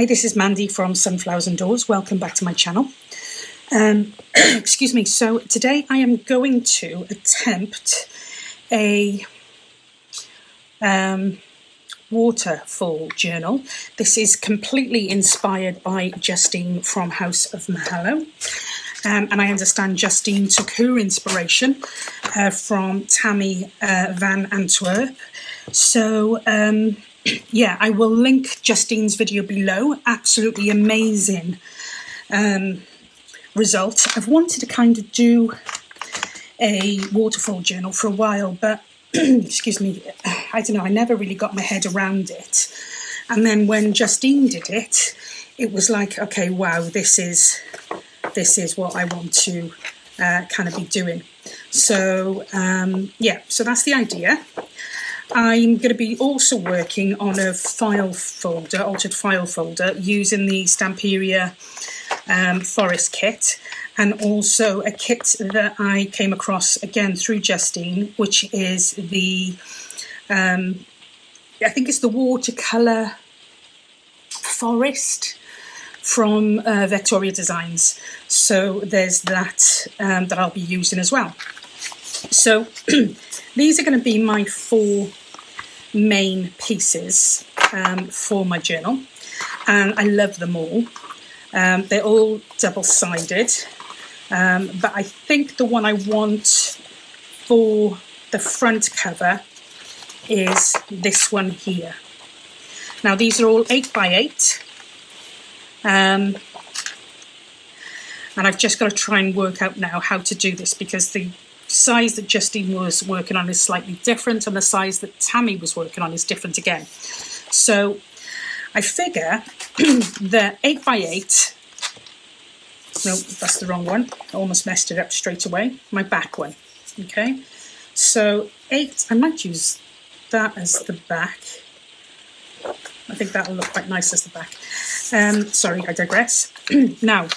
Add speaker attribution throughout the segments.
Speaker 1: Hi, this is Mandy from Sunflowers and Doors. Welcome back to my channel. Excuse me. So today I am going to attempt a waterfall journal. This is completely inspired by Justine from House of Mahalo. And I understand Justine took her inspiration from Tammy van Antwerp. So yeah, I will link Justine's video below. Absolutely amazing result. I've wanted to kind of do a waterfall journal for a while, but excuse me, I don't know, I never really got my head around it. And then when Justine did it, it was like, okay, wow, this is what I want to kind of be doing. So yeah, so that's the idea. I'm going to be also working on a file folder, altered file folder, using the Stamperia Forrest kit, and also a kit that I came across again through Justine, which is the, I think it's the watercolour forest from Victoria Designs. So there's that that I'll be using as well. So these are going to be my 4 main pieces for my journal, and I love them all. They're all double-sided, but I think the one I want for the front cover is this one here. Now these are all 8x8, and I've just got to try and work out now how to do this, because the size that Justine was working on is slightly different, and the size that Tammy was working on is different again. So I figure that 8x8, no, that's the wrong one. I almost messed it up straight away. My back one, okay? So 8, I might use that as the back. I think that'll look quite nice as the back. Sorry, I digress. Now,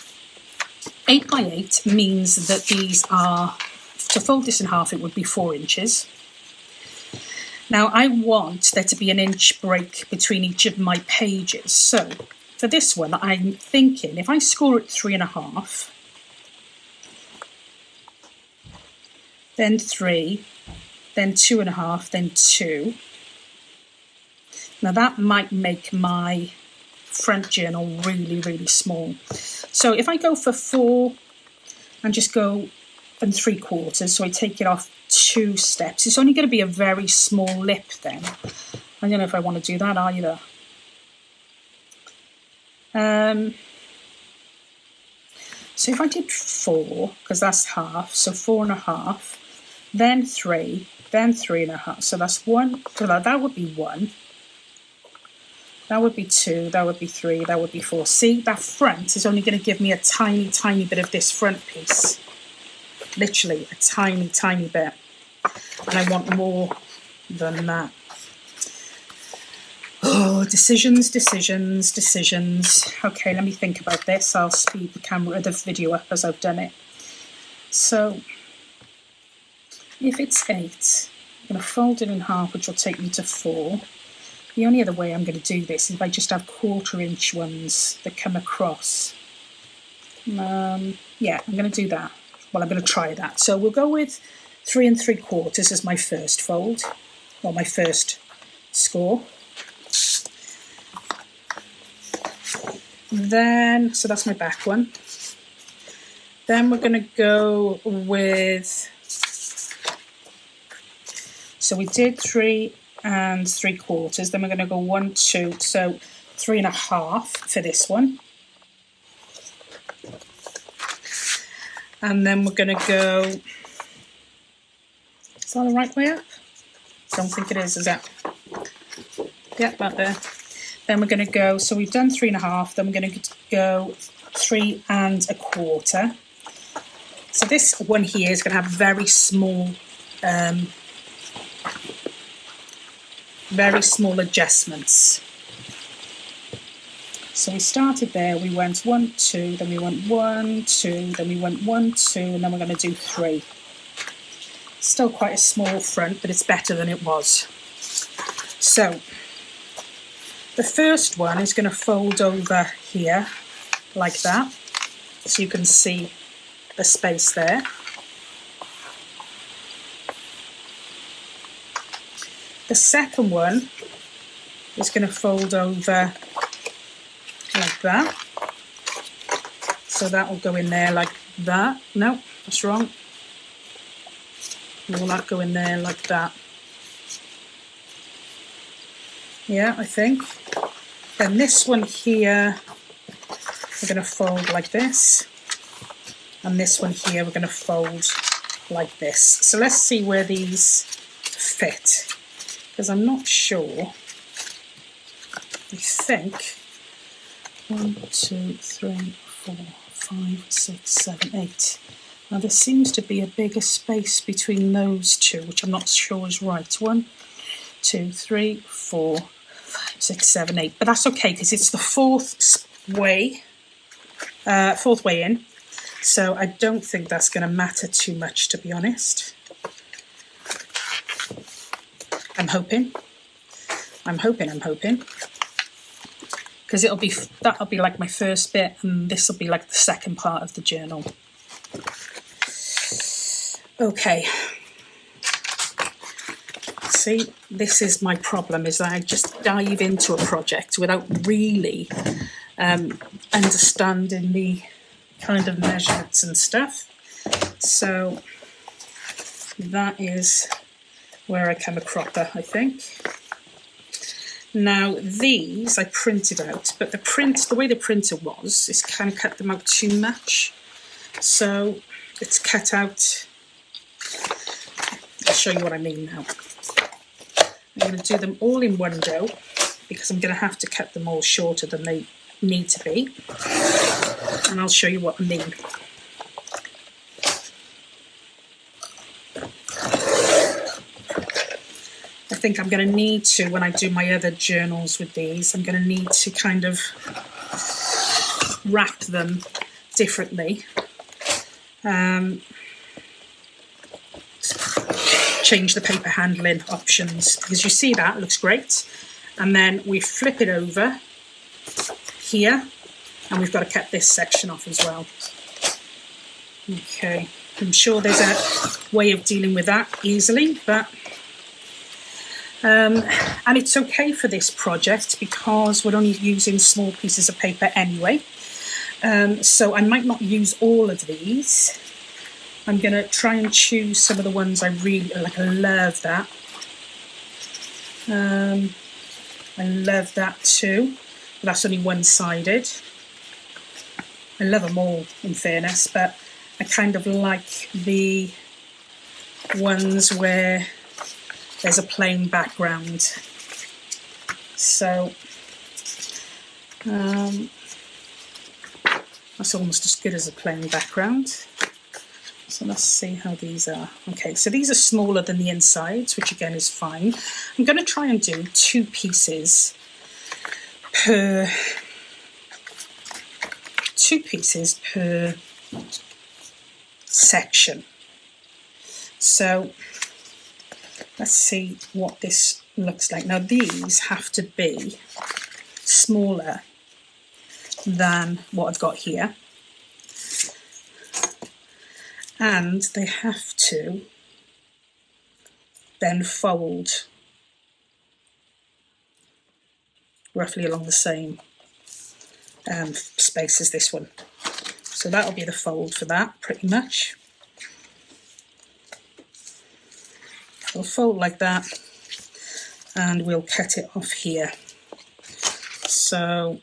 Speaker 1: 8x8 means that these are, to fold this in half, it would be 4 inches. Now, I want there to be an inch break between each of my pages. So, for this one, I'm thinking if I score at 3.5, then 3, then 2.5, then 2. Now, that might make my front journal really, really small. So, if I go for 4 and just go 3/4, so I take it off 2 steps. It's only going to be a very small lip then. I don't know if I want to do that either. So if I did 4, because that's half, so 4.5, then 3, then 3.5. So that's 1. So that would be 1. That would be 2. That would be 3. That would be 4. See, that front is only going to give me a tiny, tiny bit of this front piece. Literally a tiny, tiny bit. And I want more than that. Oh, decisions, decisions, decisions. Okay, let me think about this. I'll speed the video up as I've done it. So, if it's 8, I'm going to fold it in half, which will take me to 4. The only other way I'm going to do this is if I just have 1/4 inch ones that come across. Yeah, I'm going to do that. Well, I'm going to try that. So we'll go with 3 3/4 as my first fold, or my first score. Then, so that's my back one. Then we're going to go with, so we did 3 3/4. Then we're going to go 1, 2, so 3.5 for this one. And then we're going to go, is that the right way up? Don't think it is that? Yeah, about there. Then we're going to go, so we've done 3.5, then we're going to go 3 1/4. So this one here is going to have very small adjustments. So we started there, we went 1, 2, then we went 1, 2, then we went 1, 2, and then we're going to do 3. Still quite a small front, but it's better than it was. So The first one is going to fold over here like that, so you can see the space there. The second one is going to fold over like that. So that will go in there like that. No, that's wrong. Will that go in there like that? Yeah, I think. Then this one here, we're going to fold like this. And this one here, we're going to fold like this. So let's see where these fit, because I'm not sure. I think 1, 2, 3, 4, 5, 6, 7, 8. Now there seems to be a bigger space between those two, which I'm not sure is right. 1, 2, 3, 4, 5, 6, 7, 8. But that's okay because it's the fourth way in. So I don't think that's going to matter too much, to be honest. I'm hoping. Because that'll be like my first bit, and this will be like the second part of the journal. Okay. See, this is my problem, is that I just dive into a project without really understanding the kind of measurements and stuff. So that is where I come a cropper, I think. Now these I printed out, but the way the printer was, is kind of cut them out too much. So it's cut out. I'll show you what I mean now. I'm going to do them all in one go because I'm going to have to cut them all shorter than they need to be. And I'll show you what I mean. I think I'm going to need to, when I do my other journals with these, I'm going to need to kind of wrap them differently. Change the paper handling options, because you see that looks great. And then we flip it over here, and we've got to cut this section off as well. Okay, I'm sure there's a way of dealing with that easily, but and it's okay for this project because we're only using small pieces of paper anyway. So I might not use all of these. I'm going to try and choose some of the ones I really like. I love that. I love that too. But that's only one-sided. I love them all, in fairness, but I kind of like the ones where there's a plain background. So that's almost as good as a plain background. So let's see how these are. Okay, so these are smaller than the insides, which again is fine. I'm going to try and do 2 pieces per section. So let's see what this looks like. Now these have to be smaller than what I've got here. And they have to then fold roughly along the same space as this one. So that'll be the fold for that, pretty much. We'll fold like that, and we'll cut it off here. So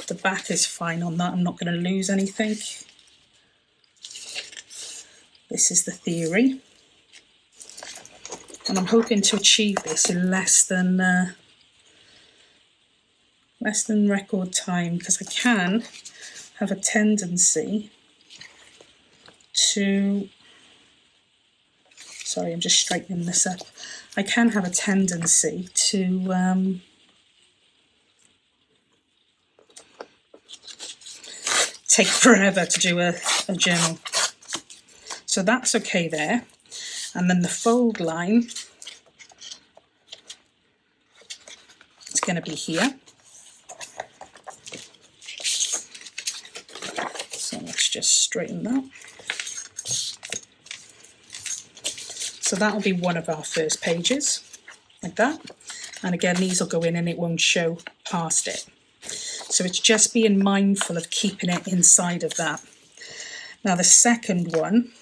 Speaker 1: the back is fine on that. I'm not going to lose anything. This is the theory, and I'm hoping to achieve this in less than record time, because I can have a tendency to, sorry, I'm just straightening this up. I can have a tendency to take forever to do a journal. So that's okay there. And then the fold line, it's going to be here. let's just straighten that. So that'll be one of our first pages, like that. And again, these will go in and it won't show past it. So it's just being mindful of keeping it inside of that. Now the second one,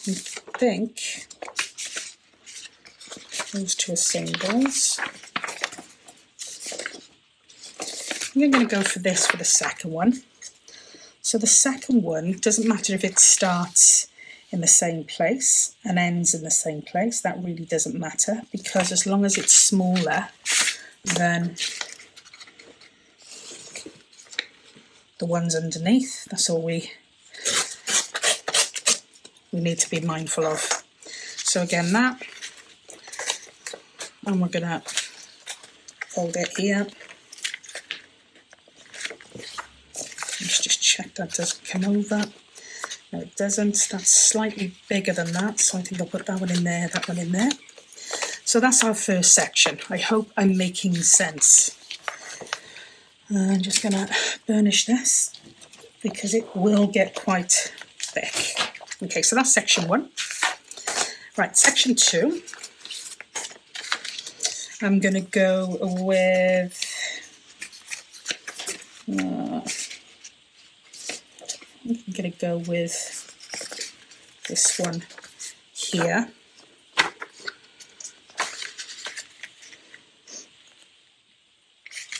Speaker 1: I think those two are singles. I'm going to go for this for the second one. So the second one, doesn't matter if it starts in the same place and ends in the same place, that really doesn't matter, because as long as it's smaller than the ones underneath, that's all we need to be mindful of. So again, that, and we're going to fold it here. Let's just check that doesn't come over. No, it doesn't. That's slightly bigger than that, so I think I'll put that one in there, that one in there. So that's our first section. I hope I'm making sense. I'm just going to burnish this because it will get quite thick. Okay, so that's section 1. Right, section 2. I'm going to go with... I'm going to go with this one here.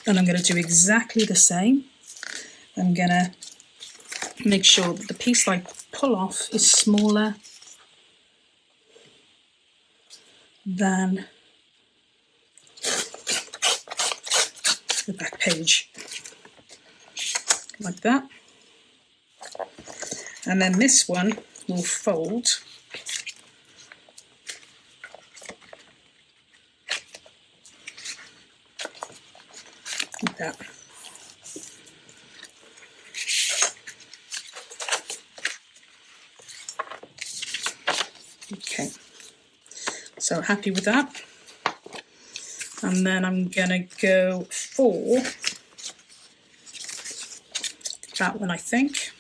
Speaker 1: And I'm going to do exactly the same. I'm going to make sure that the piece I pull off is smaller than the back page, like that. And then this one will fold like that. Okay, so happy with that. And then I'm gonna go for that one, I think.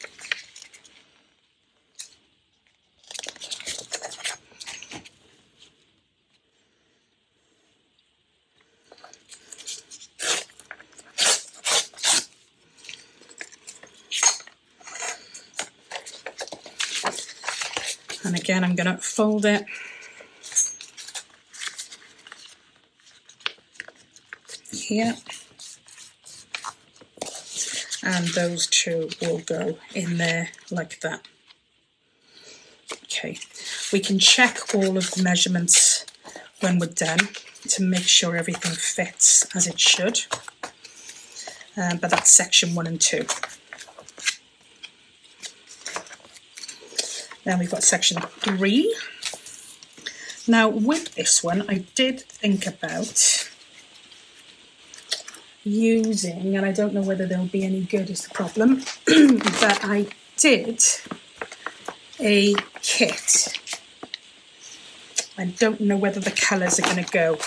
Speaker 1: And again, I'm going to fold it here, and those two will go in there like that. Okay, we can check all of the measurements when we're done to make sure everything fits as it should, but that's section 1 and 2. Then we've got section 3. Now with this one, I did think about using, and I don't know whether they'll be any good is the problem, but I did a kit. I don't know whether the colours are going to go.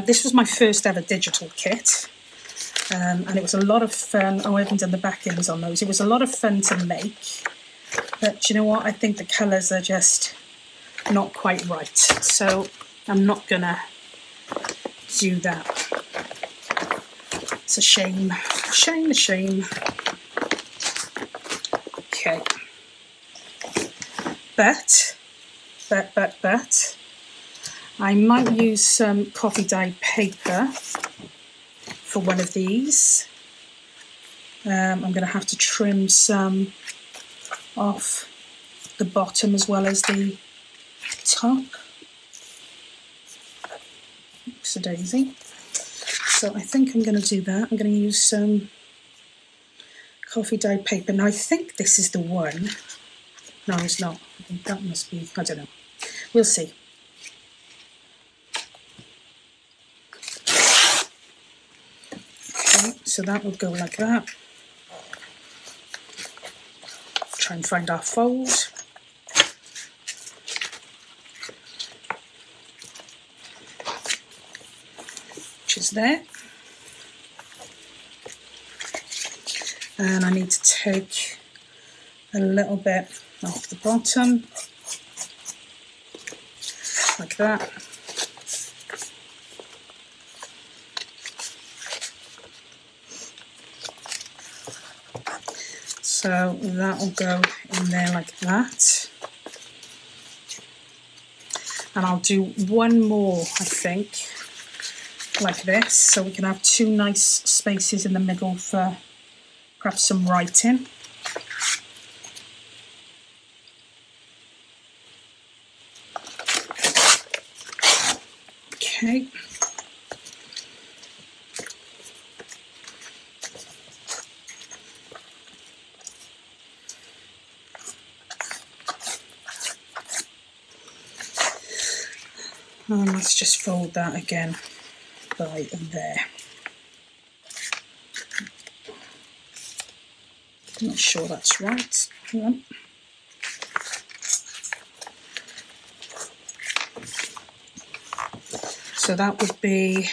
Speaker 1: This was my first ever digital kit, and it was a lot of fun. Oh, I haven't done the back ends on those. It was a lot of fun to make. But you know what, I think the colours are just not quite right. So I'm not going to do that. It's a shame. A shame. Okay. But, I might use some coffee dyed paper for one of these. I'm going to have to trim some off the bottom as well as the top. Oops, a daisy. So I think I'm going to do that. I'm going to use some coffee dyed paper. Now I think this is the one. No, it's not. I think that must be, I don't know. We'll see. Okay, so that will go like that. Try and find our fold. Which is there. And I need to take a little bit off the bottom, like that. So that will go in there like that. And I'll do one more, I think, like this, so we can have two nice spaces in the middle for perhaps some writing. Okay. And let's just fold that again by there. I'm not sure that's right. Hang on. So that would be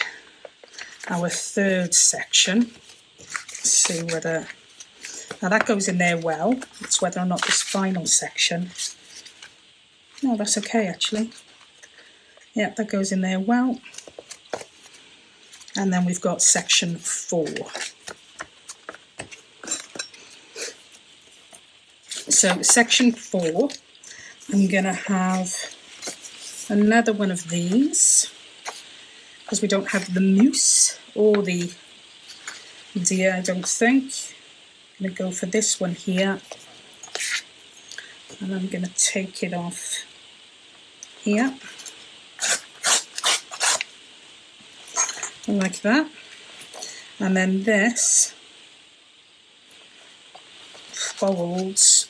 Speaker 1: our third section. Let's see whether... Now that goes in there well. It's whether or not this final section... No, that's okay actually. Yeah, that goes in there well. And then we've got section 4. So section 4, I'm going to have another one of these, because we don't have the moose or the deer, I don't think. I'm going to go for this one here. And I'm going to take it off here. Like that, and then this folds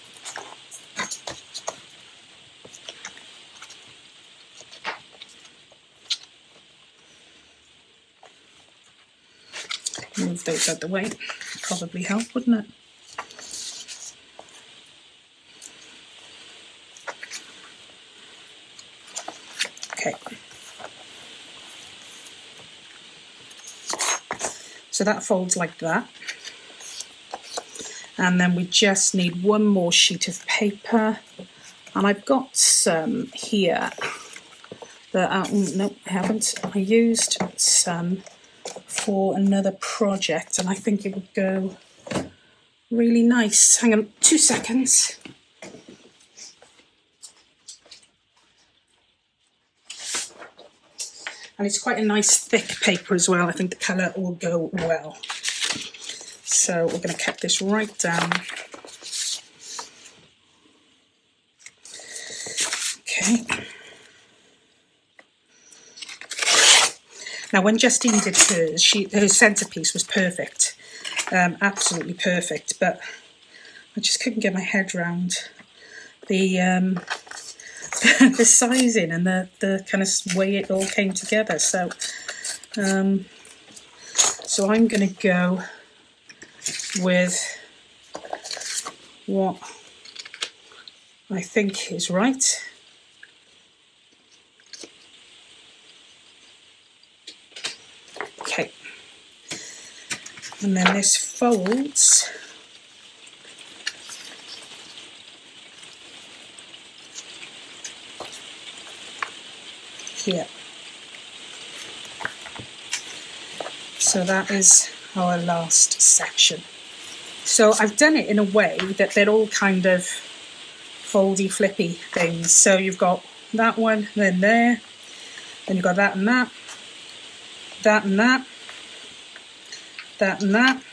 Speaker 1: move those out the way, probably help, wouldn't it? Okay. So that folds like that, and then we just need one more sheet of paper, and I've got some here that no, I haven't. I used some for another project, and I think it would go really nice. Hang on 2 seconds. And it's quite a nice thick paper as well. I think the colour will go well. So we're going to cut this right down. Okay. Now when Justine did hers, her centrepiece was perfect. Absolutely perfect. But I just couldn't get my head around the the sizing and the kind of way it all came together. So so I'm going to go with what I think is right. Okay, and then this folds here. So that is our last section. So I've done it in a way that they're all kind of foldy, flippy things. So you've got that one, then there, then you've got that and that, that and that, that and that,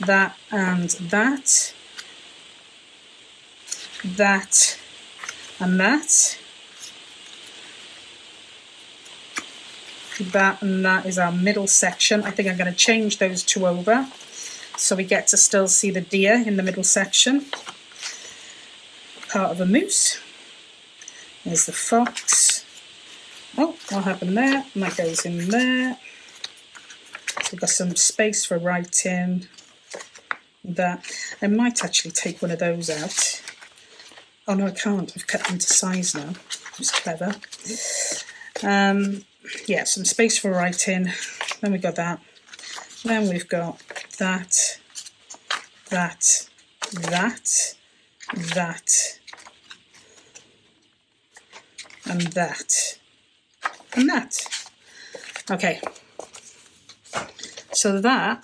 Speaker 1: that and that, that and that. That and that is our middle section. I think I'm going to change those two over so we get to still see the deer in the middle section. Part of a moose. There's the fox. Oh, what happened there? And that goes in there. So we've got some space for writing. That. I might actually take one of those out. Oh no, I can't. I've cut them to size now. It's clever. Yeah, some space for writing. Then we've got that. Then we've got that. that, and that, and that. Okay, so that,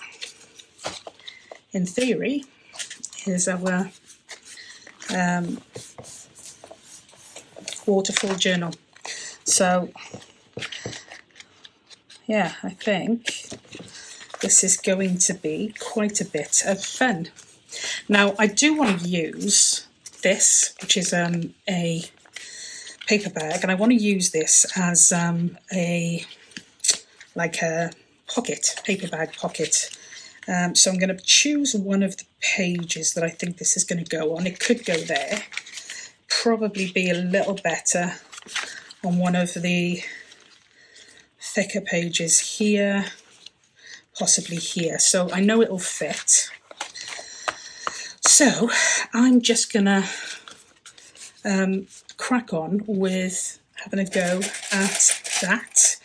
Speaker 1: in theory, is our waterfall journal. So yeah, I think this is going to be quite a bit of fun. Now, I do want to use this, which is a paper bag, and I want to use this as a pocket, paper bag pocket. So I'm going to choose one of the pages that I think this is going to go on. It could go there, probably be a little better on one of the thicker pages here, possibly here. So I know it'll fit. So I'm just gonna crack on with having a go at that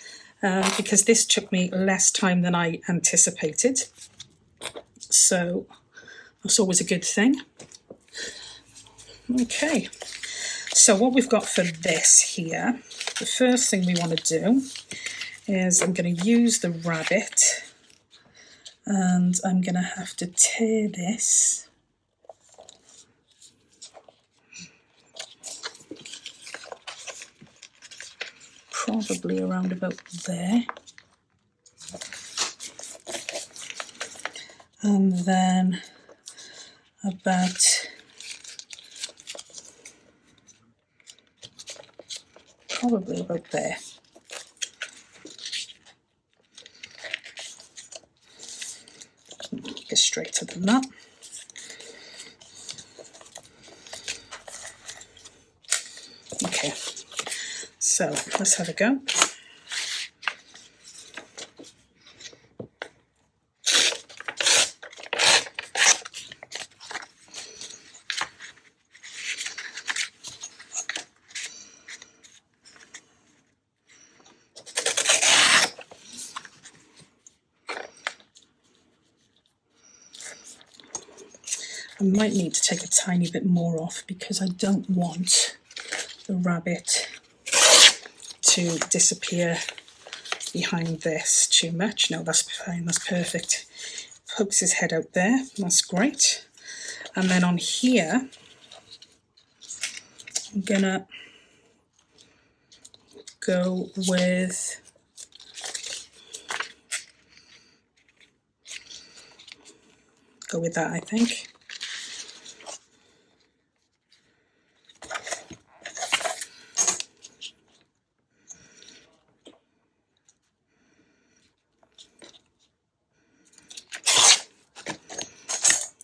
Speaker 1: because this took me less time than I anticipated. So that's always a good thing. Okay, so what we've got for this here, the first thing we want to do is I'm going to use the rabbit, and I'm going to have to tear this probably around about there, and then about probably about there. Go straighter than that. Okay, so let's have a go. I might need to take a tiny bit more off because I don't want the rabbit to disappear behind this too much. No, that's fine, that's perfect. Pokes his head out there, that's great. And then on here, I'm gonna go with that, I think.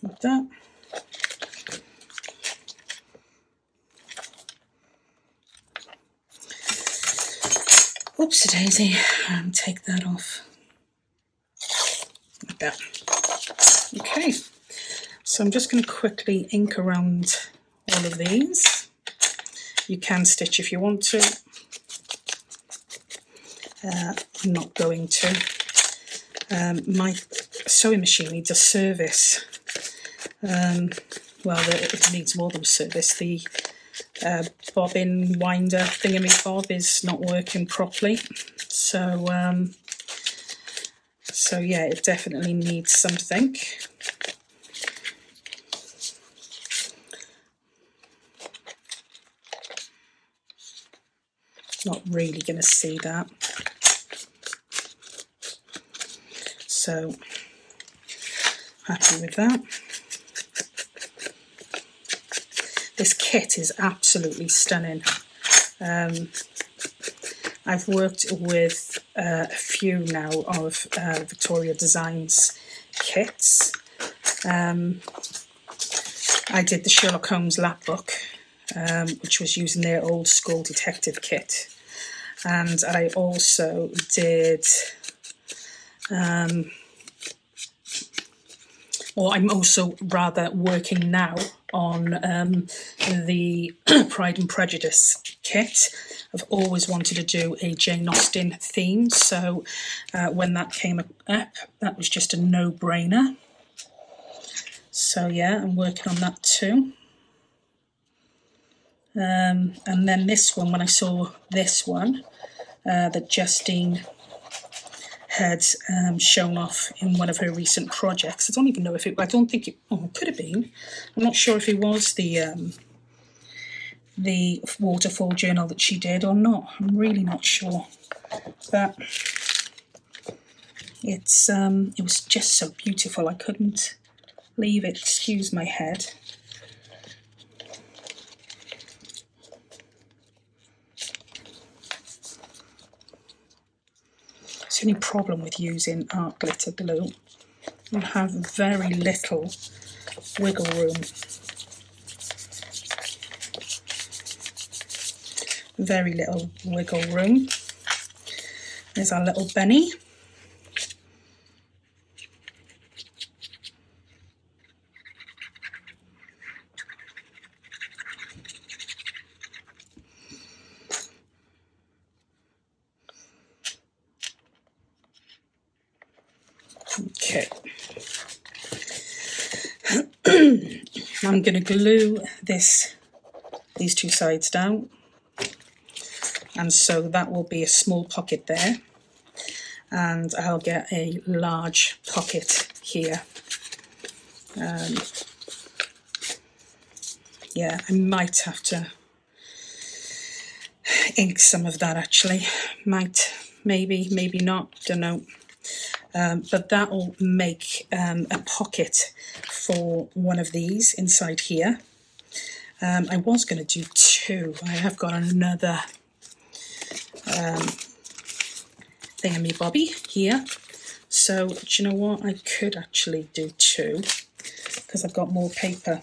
Speaker 1: Like that. Oopsie daisy, and take that off. Like that. Okay, so I'm just going to quickly ink around all of these. You can stitch if you want to. I'm not going to. My sewing machine needs a service. Well, it needs more than a service. The bobbin winder thingamy-bob is not working properly. So yeah, it definitely needs something. Not really going to see that. So happy with that. This kit is absolutely stunning. I've worked with a few now of Victoria Designs kits. I did the Sherlock Holmes lap book, which was using their old school detective kit. And I also did, or I'm also rather working now on the Pride and Prejudice kit. I've always wanted to do a Jane Austen theme, so when that came up, that was just a no-brainer. So yeah, I'm working on that too. And then this one, when I saw this one that Justine had shown off in one of her recent projects, I don't even know if it, I don't think it, oh, it could have been. I'm not sure if it was the waterfall journal that she did or not. I'm really not sure. But it's it was just so beautiful. I couldn't leave it. Excuse my head. It's the only problem with using art glitter glue. You have very little wiggle room. Very little wiggle room. There's our little bunny. Okay. I'm going to glue these two sides down, and so that will be a small pocket there, and I'll get a large pocket here. Yeah, I might have to ink some of that actually. Might, maybe not, don't know. But that will make a pocket for one of these inside here. I was going to do two. I have got another thingamabobby here. So, do you know what? I could actually do two because I've got more paper.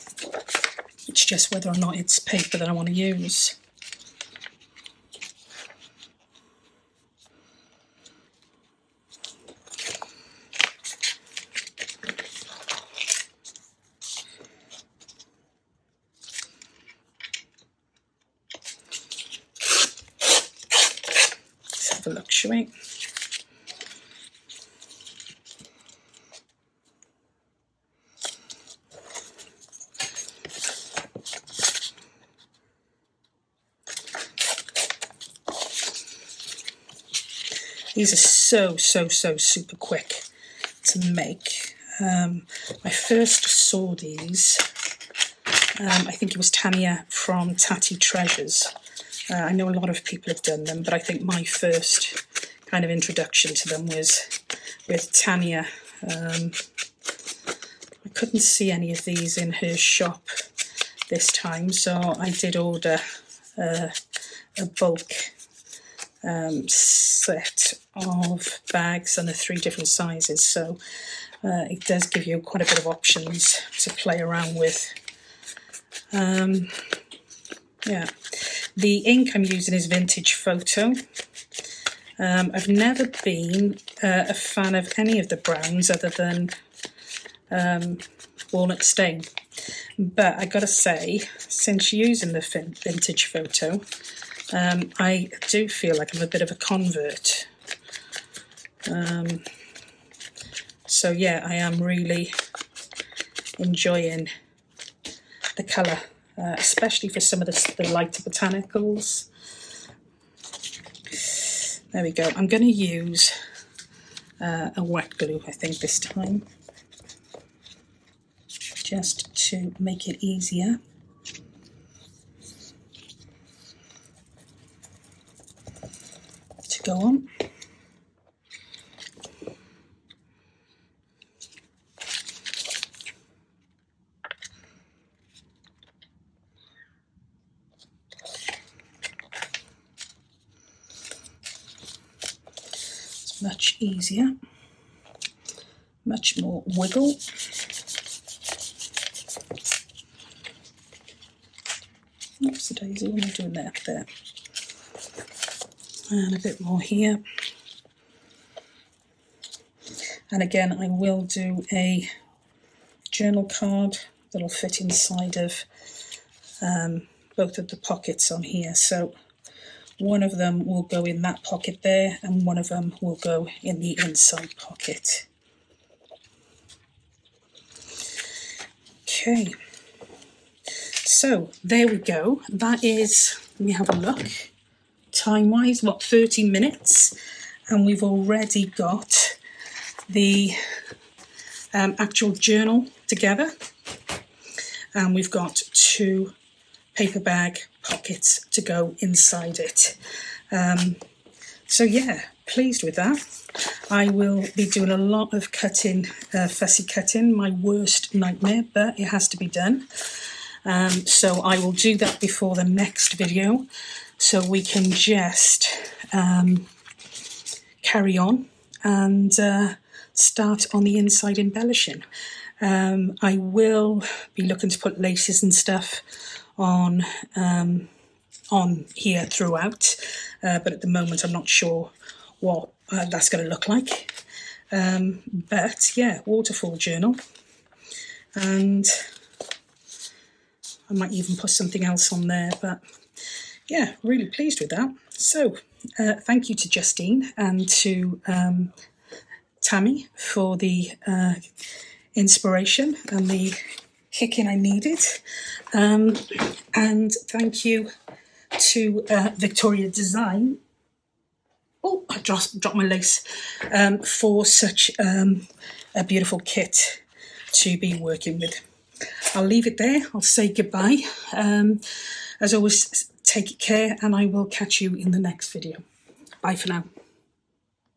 Speaker 1: It's just whether or not it's paper that I want to use. Have a look, shall we? These are so super quick to make. I first saw these, I think it was Tanya from Tatty Treasures. I know a lot of people have done them, but I think my first kind of introduction to them was with Tanya. I couldn't see any of these in her shop this time, so I did order a bulk set of bags, and the 3 different sizes, so it does give you quite a bit of options to play around with. Yeah, the ink I'm using is Vintage Photo. I've never been a fan of any of the browns other than Walnut Stain, but I gotta say, since using the Vintage Photo, I do feel like I'm a bit of a convert. So yeah, I am really enjoying the colour, especially for some of the lighter botanicals. There we go. I'm going to use a wet glue, I think, this time, just to make it easier. To go on. It's much easier, much more wiggle. Oops, the daisy, what am I doing there? There. And a bit more here. And again, I will do a journal card that'll fit inside of both of the pockets on here. So one of them will go in that pocket there, and one of them will go in the inside pocket. Okay, so there we go. That is, let me have a look, time-wise, what, 30 minutes? And we've already got the actual journal together. And we've got 2 paper bag pockets to go inside it. So yeah, pleased with that. I will be doing a lot of cutting, fussy cutting, my worst nightmare, but it has to be done. So I will do that before the next video, so we can just carry on and start on the inside embellishing. I will be looking to put laces and stuff on here throughout, but at the moment I'm not sure what that's going to look like. But yeah, waterfall journal, and I might even put something else on there, but yeah, really pleased with that. So thank you to Justine and to Tammy for the inspiration and the kicking I needed, and thank you to Victoria Design. Oh, I dropped my lace, for such a beautiful kit to be working with. I'll leave it there. I'll say goodbye. As always, take care, and I will catch you in the next video. Bye for now.